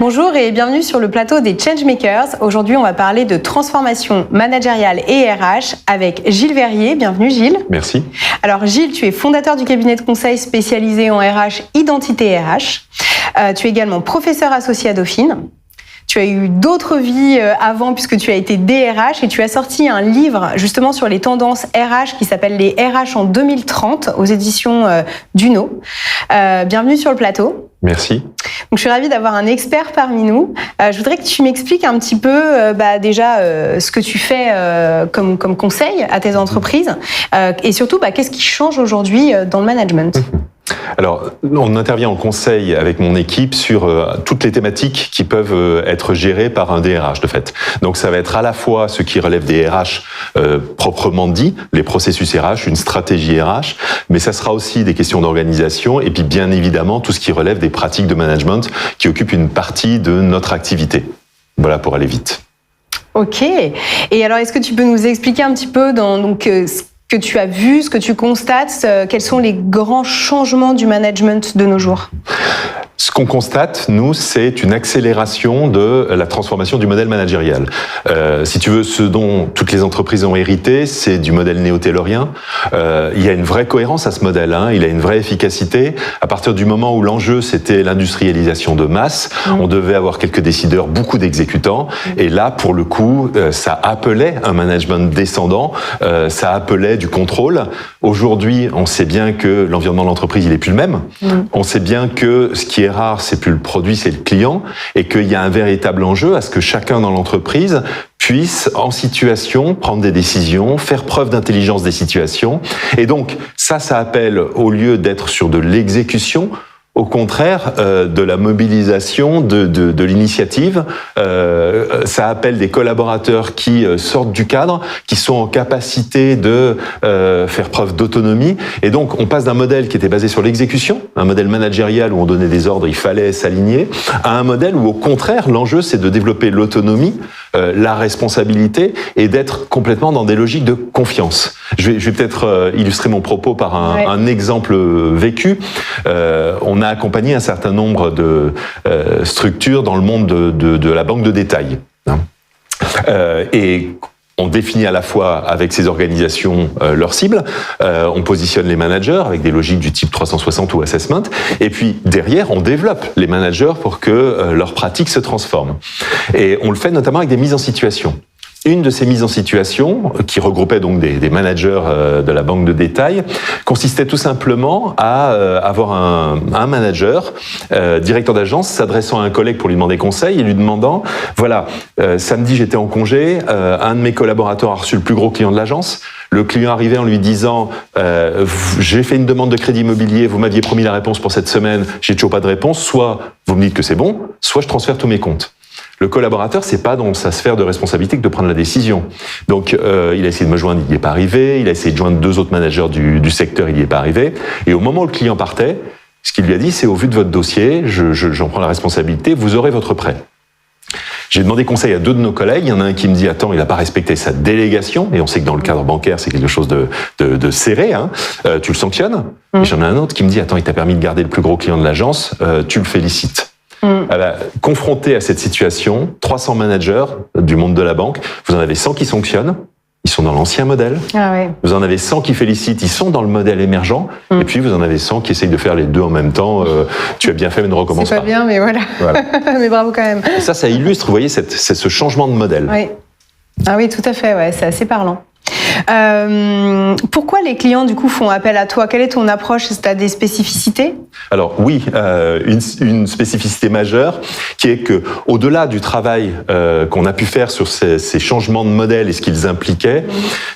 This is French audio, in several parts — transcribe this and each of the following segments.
Bonjour et bienvenue sur le plateau des Changemakers. Aujourd'hui, on va parler de transformation managériale et RH avec Gilles Verrier. Bienvenue Gilles. Merci. Alors Gilles, tu es fondateur du cabinet de conseil spécialisé en RH Identité RH. Tu es également professeur associé à Dauphine. Tu as eu d'autres vies avant puisque tu as été DRH et tu as sorti un livre justement sur les tendances RH qui s'appelle Les RH en 2030 aux éditions Duno. Bienvenue sur le plateau. Merci. Donc, je suis ravie d'avoir un expert parmi nous. Je voudrais que tu m'expliques un petit peu déjà ce que tu fais comme conseil à tes entreprises et surtout qu'est-ce qui change aujourd'hui dans le management. Alors, on intervient en conseil avec mon équipe sur toutes les thématiques qui peuvent être gérées par un DRH de fait. Donc ça va être à la fois ce qui relève des RH proprement dit, les processus RH, une stratégie RH, mais ça sera aussi des questions d'organisation et puis bien évidemment tout ce qui relève des pratiques de management qui occupent une partie de notre activité. Voilà pour aller vite. Ok. Et alors est-ce que tu peux nous expliquer un petit peu ce que tu as vu, ce que tu constates, quels sont les grands changements du management de nos jours ? Ce qu'on constate, nous, c'est une accélération de la transformation du modèle managérial. Si tu veux, ce dont toutes les entreprises ont hérité, c'est du modèle néo-taylorien. Il y a une vraie cohérence à ce modèle, il a une vraie efficacité. À partir du moment où l'enjeu, c'était l'industrialisation de masse, on devait avoir quelques décideurs, beaucoup d'exécutants. Et là, pour le coup, ça appelait un management descendant, ça appelait du contrôle. Aujourd'hui, on sait bien que l'environnement de l'entreprise, il est plus le même. On sait bien que ce qui est rare, c'est plus le produit, c'est le client, et qu'il y a un véritable enjeu à ce que chacun dans l'entreprise puisse, en situation, prendre des décisions, faire preuve d'intelligence des situations. Et donc, ça appelle, au lieu d'être sur de l'exécution, au contraire, de la mobilisation, de l'initiative. Ça appelle des collaborateurs qui sortent du cadre, qui sont en capacité de faire preuve d'autonomie. Et donc, on passe d'un modèle qui était basé sur l'exécution, un modèle managérial où on donnait des ordres, il fallait s'aligner, à un modèle où, au contraire, l'enjeu, c'est de développer l'autonomie, la responsabilité et d'être complètement dans des logiques de confiance. Je vais peut-être illustrer mon propos par un exemple vécu. On a accompagné un certain nombre de structures dans le monde de la banque de détail. Et on définit à la fois avec ces organisations leurs cibles, on positionne les managers avec des logiques du type 360 ou assessment, et puis derrière on développe les managers pour que leurs pratiques se transforment. Et on le fait notamment avec des mises en situation. Une de ces mises en situation, qui regroupait donc des managers de la banque de détail, consistait tout simplement à avoir un manager, directeur d'agence, s'adressant à un collègue pour lui demander conseil et lui demandant, voilà, samedi j'étais en congé, un de mes collaborateurs a reçu le plus gros client de l'agence, le client arrivait en lui disant j'ai fait une demande de crédit immobilier, vous m'aviez promis la réponse pour cette semaine, j'ai toujours pas de réponse, soit vous me dites que c'est bon, soit je transfère tous mes comptes. Le collaborateur, c'est pas dans sa sphère de responsabilité que de prendre la décision. Donc, il a essayé de me joindre, il n'y est pas arrivé. Il a essayé de joindre deux autres managers du secteur, il n'y est pas arrivé. Et au moment où le client partait, ce qu'il lui a dit, c'est au vu de votre dossier, j'en prends la responsabilité, vous aurez votre prêt. J'ai demandé conseil à deux de nos collègues. Il y en a un qui me dit, attends, il n'a pas respecté sa délégation. Et on sait que dans le cadre bancaire, c'est quelque chose de serré. Tu le sanctionnes. Et j'en ai un autre qui me dit, attends, il t'a permis de garder le plus gros client de l'agence. Tu le félicites. Confronté à cette situation, 300 managers du monde de la banque, vous en avez 100 qui sanctionnent, ils sont dans l'ancien modèle. Vous en avez 100 qui félicitent, ils sont dans le modèle émergent. Et puis vous en avez 100 qui essayent de faire les deux en même temps. Tu as bien fait, mais ne recommence pas. C'est pas bien, mais voilà. Mais bravo quand même. Et ça illustre, vous voyez, c'est ce changement de modèle. Oui. Ah oui, tout à fait, c'est assez parlant. Pourquoi les clients du coup font appel à toi ? Quelle est ton approche ? Est-ce que tu as des spécificités ? Alors oui, une spécificité majeure qui est que au-delà du travail qu'on a pu faire sur ces changements de modèle et ce qu'ils impliquaient,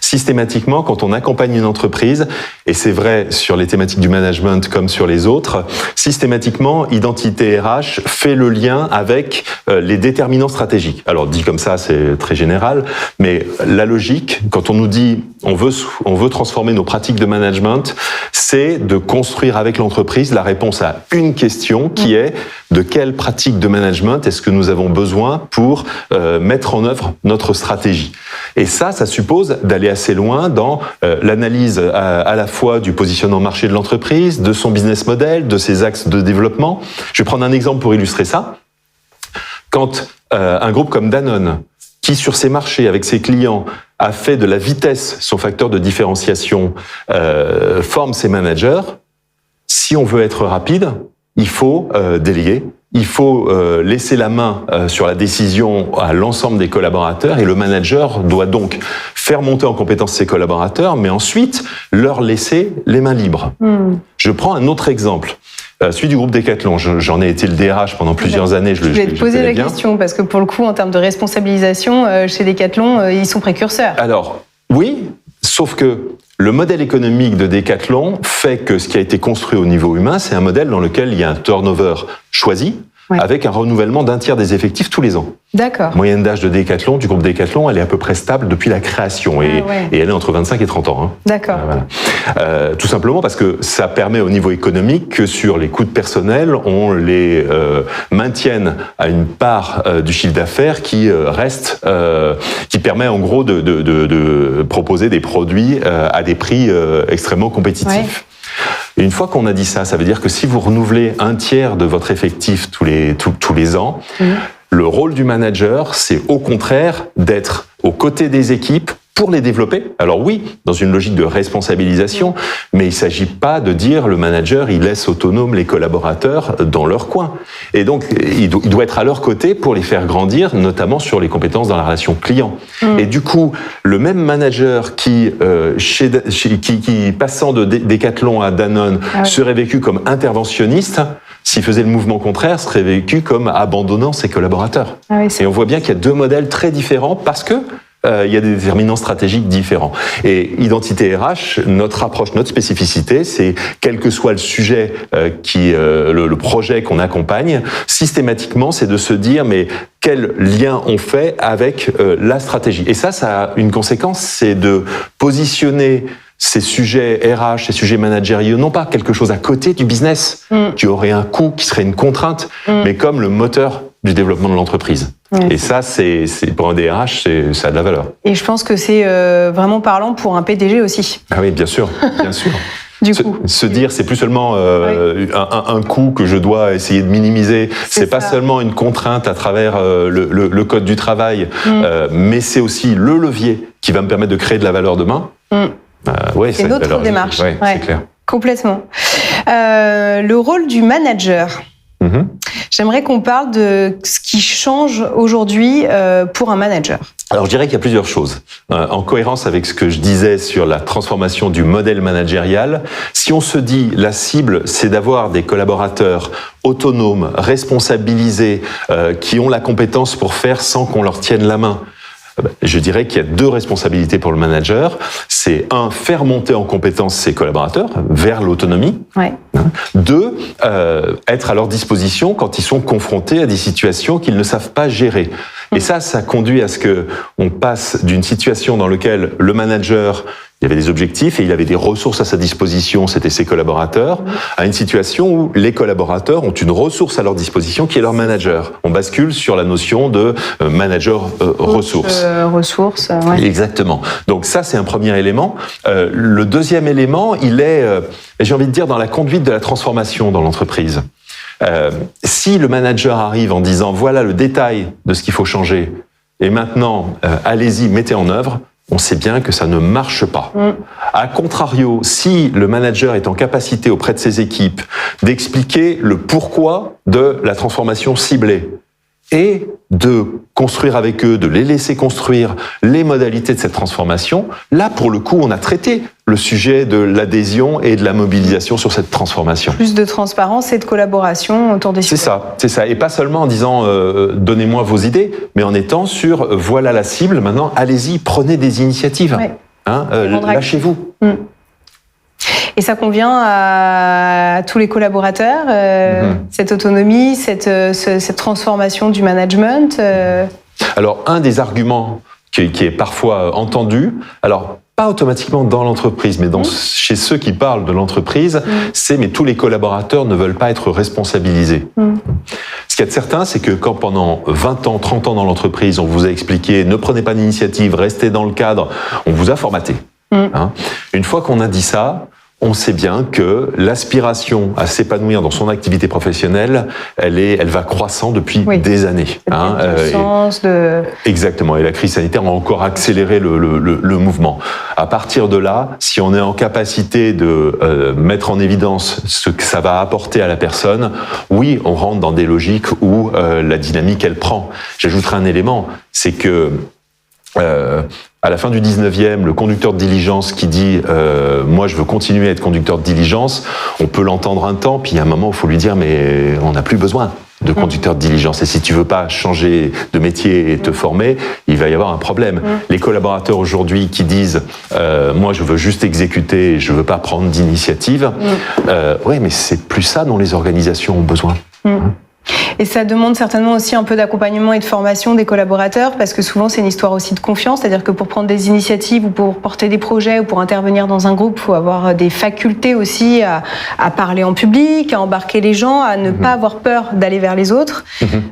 systématiquement quand on accompagne une entreprise, et c'est vrai sur les thématiques du management comme sur les autres, systématiquement Identité RH fait le lien avec les déterminants stratégiques. Alors dit comme ça, c'est très général, mais la logique, quand on nous dit on veut transformer nos pratiques de management, c'est de construire avec l'entreprise la réponse à une question qui est de quelle pratique de management est-ce que nous avons besoin pour mettre en œuvre notre stratégie. Et ça suppose d'aller assez loin dans l'analyse à la fois du positionnement marché de l'entreprise, de son business model, de ses axes de développement. Je vais prendre un exemple pour illustrer ça. Quand un groupe comme Danone, qui sur ses marchés, avec ses clients, a fait de la vitesse son facteur de différenciation, forme ses managers, si on veut être rapide, il faut déléguer, il faut laisser la main sur la décision à l'ensemble des collaborateurs, et le manager doit donc faire monter en compétence ses collaborateurs, mais ensuite leur laisser les mains libres. Je prends un autre exemple. Celui du groupe Decathlon, j'en ai été le DRH pendant plusieurs années. Je vais te poser la question, parce que pour le coup, en termes de responsabilisation, chez Decathlon, ils sont précurseurs. Alors, oui, sauf que le modèle économique de Decathlon fait que ce qui a été construit au niveau humain, c'est un modèle dans lequel il y a un turnover choisi, avec un renouvellement d'un tiers des effectifs tous les ans. D'accord. Moyenne d'âge de Decathlon, du groupe Decathlon, elle est à peu près stable depuis la création, et elle est entre 25 et 30 ans. Hein. D'accord. Voilà. Tout simplement parce que ça permet au niveau économique que sur les coûts de personnel, on les maintienne à une part du chiffre d'affaires qui reste, qui permet en gros de proposer des produits à des prix extrêmement compétitifs. Et une fois qu'on a dit ça, ça veut dire que si vous renouvelez un tiers de votre effectif tous les ans, le rôle du manager, c'est au contraire d'être aux côtés des équipes pour les développer. Alors oui, dans une logique de responsabilisation, mais il ne s'agit pas de dire le manager, il laisse autonomes les collaborateurs dans leur coin. Et donc, il doit être à leur côté pour les faire grandir, notamment sur les compétences dans la relation client. Et du coup, le même manager qui passant de Decathlon à Danone, serait vécu comme interventionniste, s'il faisait le mouvement contraire, serait vécu comme abandonnant ses collaborateurs. Et on voit bien qu'il y a deux modèles très différents parce que il y a des déterminants stratégiques différents. Et Identité RH, notre approche, notre spécificité, c'est quel que soit le sujet le projet qu'on accompagne, systématiquement, c'est de se dire mais quel lien on fait avec la stratégie. Et ça a une conséquence, c'est de positionner ces sujets RH, ces sujets managériaux, non pas quelque chose à côté du business, qui aurait un coût, qui serait une contrainte, mais comme le moteur du développement de l'entreprise. Et ça, c'est pour un DRH, ça a de la valeur. Et je pense que c'est vraiment parlant pour un PDG aussi. Ah oui, bien sûr, bien sûr. Se dire, c'est plus seulement un coût que je dois essayer de minimiser. C'est pas seulement une contrainte à travers le code du travail, mais c'est aussi le levier qui va me permettre de créer de la valeur demain. C'est notre démarche. C'est clair. Complètement. Le rôle du manager. J'aimerais qu'on parle de ce qui change aujourd'hui pour un manager. Alors je dirais qu'il y a plusieurs choses. En cohérence avec ce que je disais sur la transformation du modèle managérial, si on se dit la cible, c'est d'avoir des collaborateurs autonomes, responsabilisés, qui ont la compétence pour faire sans qu'on leur tienne la main, je dirais qu'il y a deux responsabilités pour le manager. C'est un, faire monter en compétence ses collaborateurs vers l'autonomie. Deux, être à leur disposition quand ils sont confrontés à des situations qu'ils ne savent pas gérer. Et ça conduit à ce que on passe d'une situation dans laquelle le manager, il y avait des objectifs et il avait des ressources à sa disposition, c'était ses collaborateurs, à une situation où les collaborateurs ont une ressource à leur disposition qui est leur manager. On bascule sur la notion de manager ressources. Exactement. Donc ça, c'est un premier élément. Le deuxième élément, il est, j'ai envie de dire, dans la conduite de la transformation dans l'entreprise. Si le manager arrive en disant voilà le détail de ce qu'il faut changer et maintenant allez-y, mettez en œuvre, on sait bien que ça ne marche pas. A contrario, si le manager est en capacité auprès de ses équipes d'expliquer le pourquoi de la transformation ciblée et de construire avec eux, de les laisser construire les modalités de cette transformation, là, pour le coup, on a traité le sujet de l'adhésion et de la mobilisation sur cette transformation. Plus de transparence et de collaboration autour des sujets. C'est ça. Et pas seulement en disant donnez-moi vos idées, mais en étant sur voilà la cible, maintenant allez-y, prenez des initiatives. Lâchez-vous. Et ça convient à tous les collaborateurs, cette autonomie, cette transformation du management. Alors, un des arguments qui est parfois entendu, alors pas automatiquement dans l'entreprise, mais chez ceux qui parlent de l'entreprise, c'est mais tous les collaborateurs ne veulent pas être responsabilisés. Ce qu'il y a de certain, c'est que quand pendant 20 ans, 30 ans dans l'entreprise, on vous a expliqué ne prenez pas d'initiative, restez dans le cadre, on vous a formaté. Une fois qu'on a dit ça, on sait bien que l'aspiration à s'épanouir dans son activité professionnelle, elle va croissant depuis des années. Exactement. Et la crise sanitaire a encore accéléré le mouvement. À partir de là, si on est en capacité de mettre en évidence ce que ça va apporter à la personne, oui, on rentre dans des logiques où la dynamique, elle prend. J'ajouterai un élément, c'est que à la fin du 19e, le conducteur de diligence qui dit moi je veux continuer à être conducteur de diligence, on peut l'entendre un temps, puis il y a un moment où il faut lui dire mais on n'a plus besoin de conducteur de diligence. Et si tu veux pas changer de métier et te former, il va y avoir un problème. Les collaborateurs aujourd'hui qui disent moi je veux juste exécuter, je veux pas prendre d'initiative, oui mais c'est plus ça dont les organisations ont besoin. Et ça demande certainement aussi un peu d'accompagnement et de formation des collaborateurs, parce que souvent c'est une histoire aussi de confiance, c'est-à-dire que pour prendre des initiatives ou pour porter des projets ou pour intervenir dans un groupe, il faut avoir des facultés aussi à parler en public, à embarquer les gens, à ne pas avoir peur d'aller vers les autres.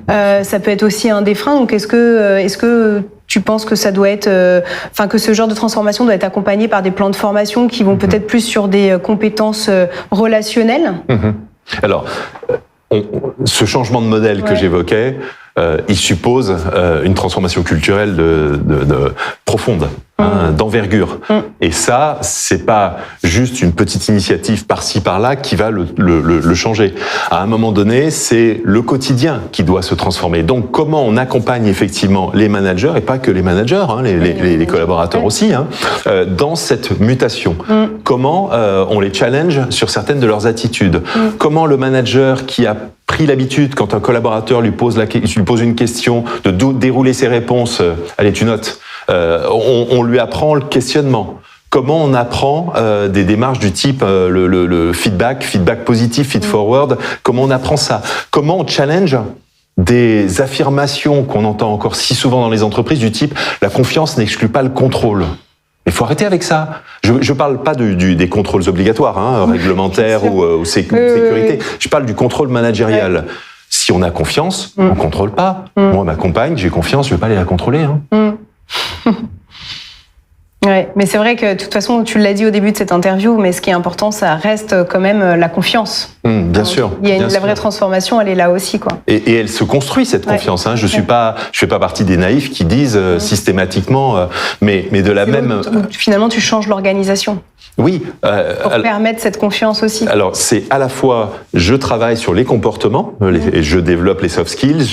Ça peut être aussi un des freins. Donc est-ce que tu penses que ça doit être, que ce genre de transformation doit être accompagné par des plans de formation qui vont peut-être plus sur des compétences relationnelles? Alors, ce changement de modèle que j'évoquais, il suppose une transformation culturelle profonde, d'envergure. Et ça, c'est pas juste une petite initiative par-ci par-là qui va le changer. À un moment donné, c'est le quotidien qui doit se transformer. Donc, comment on accompagne effectivement les managers, et pas que les managers, les collaborateurs aussi, dans cette mutation. Comment on les challenge sur certaines de leurs attitudes. Comment le manager qui a pris l'habitude, quand un collaborateur lui pose une question, de dérouler ses réponses, allez, tu notes, on lui apprend le questionnement. Comment on apprend des démarches du type le feedback positif, feed forward, comment on apprend ça? Comment on challenge des affirmations qu'on entend encore si souvent dans les entreprises du type « la confiance n'exclut pas le contrôle ». Il faut arrêter avec ça. Je parle pas des contrôles obligatoires, réglementaires ou sécurité. Je parle du contrôle managérial. Si on a confiance, on contrôle pas. Moi, ma compagne, j'ai confiance, je vais pas aller la contrôler. Ouais, mais c'est vrai que de toute façon, tu l'as dit au début de cette interview, mais ce qui est important, ça reste quand même la confiance. Bien sûr. Il y a la vraie transformation, elle est là aussi, quoi. Et elle se construit, cette confiance. Je fais pas partie des naïfs qui disent systématiquement, mais de la même. Finalement, tu changes l'organisation. Oui. Pour permettre cette confiance aussi. Alors, c'est à la fois, je travaille sur les comportements, et je développe les soft skills,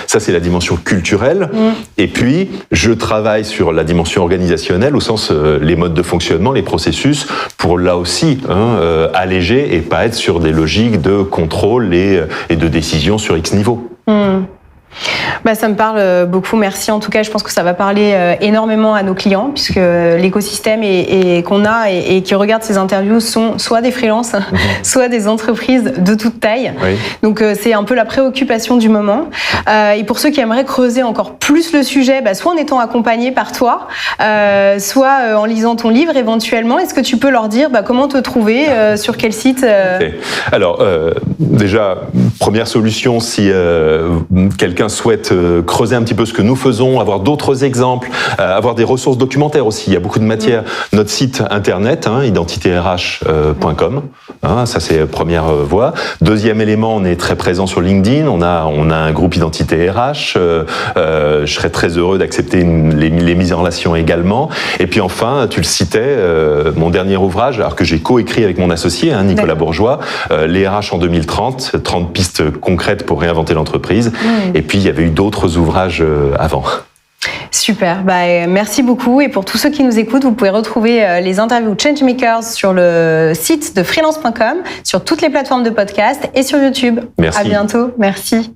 ça c'est la dimension culturelle, et puis je travaille sur la dimension organisationnelle, au sens les modes de fonctionnement, les processus, pour là aussi alléger et pas être sur des logiques de contrôle et de décision sur X niveau. Ça me parle beaucoup, merci. En tout cas, je pense que ça va parler énormément à nos clients, puisque l'écosystème qu'on a et qui regardent ces interviews sont soit des freelances, soit des entreprises de toute taille. Donc, c'est un peu la préoccupation du moment. Et pour ceux qui aimeraient creuser encore plus le sujet, soit en étant accompagnés par toi, soit en lisant ton livre éventuellement, est-ce que tu peux leur dire comment te trouver, sur quel site Alors, déjà, première solution, si quelqu'un souhaite creuser un petit peu ce que nous faisons, avoir d'autres exemples, avoir des ressources documentaires aussi. Il y a beaucoup de matière. Notre site internet, identitérh.com, ça c'est la première voie. Deuxième élément, on est très présent sur LinkedIn. On a un groupe Identité RH. Je serais très heureux d'accepter les mises en relation également. Et puis enfin, tu le citais, mon dernier ouvrage, alors que j'ai coécrit avec mon associé, Nicolas Bourgeois, les RH en 2030, 30 pistes concrètes pour réinventer l'entreprise. Et puis, il y avait eu d'autres ouvrages avant. Super, merci beaucoup. Et pour tous ceux qui nous écoutent, vous pouvez retrouver les interviews Changemakers sur le site de freelance.com, sur toutes les plateformes de podcast et sur YouTube. Merci. À bientôt. Merci.